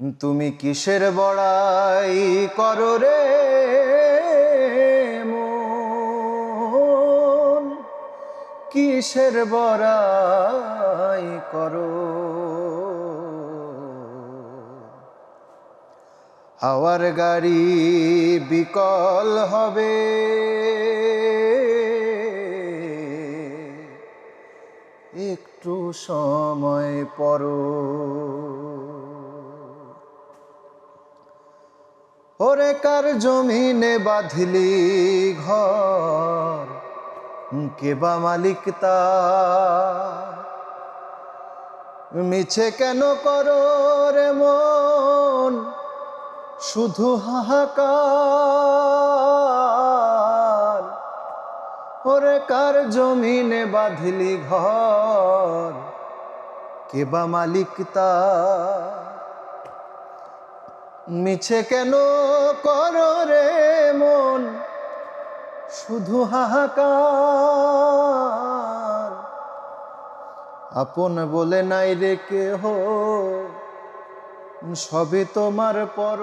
তুমি কিসের বড়াই করো রে মন, কিসের বড়াই করো। হাওয়ার গাড়ি বিকল হবে, একটু সময় পরো। ওরে কার জমিনে বাঁধলি ঘর, কে বা মালিক তার? মিছে কেন করো রে মন, শুধু হাহাকার। ওরে কার জমিনে বাঁধলি ঘর, কে বা মালিক তার? মিছে কেন করো রে মন, শুধু হাহাকার। আপন বলে নাই রে কেহ, সবে তোমার পর।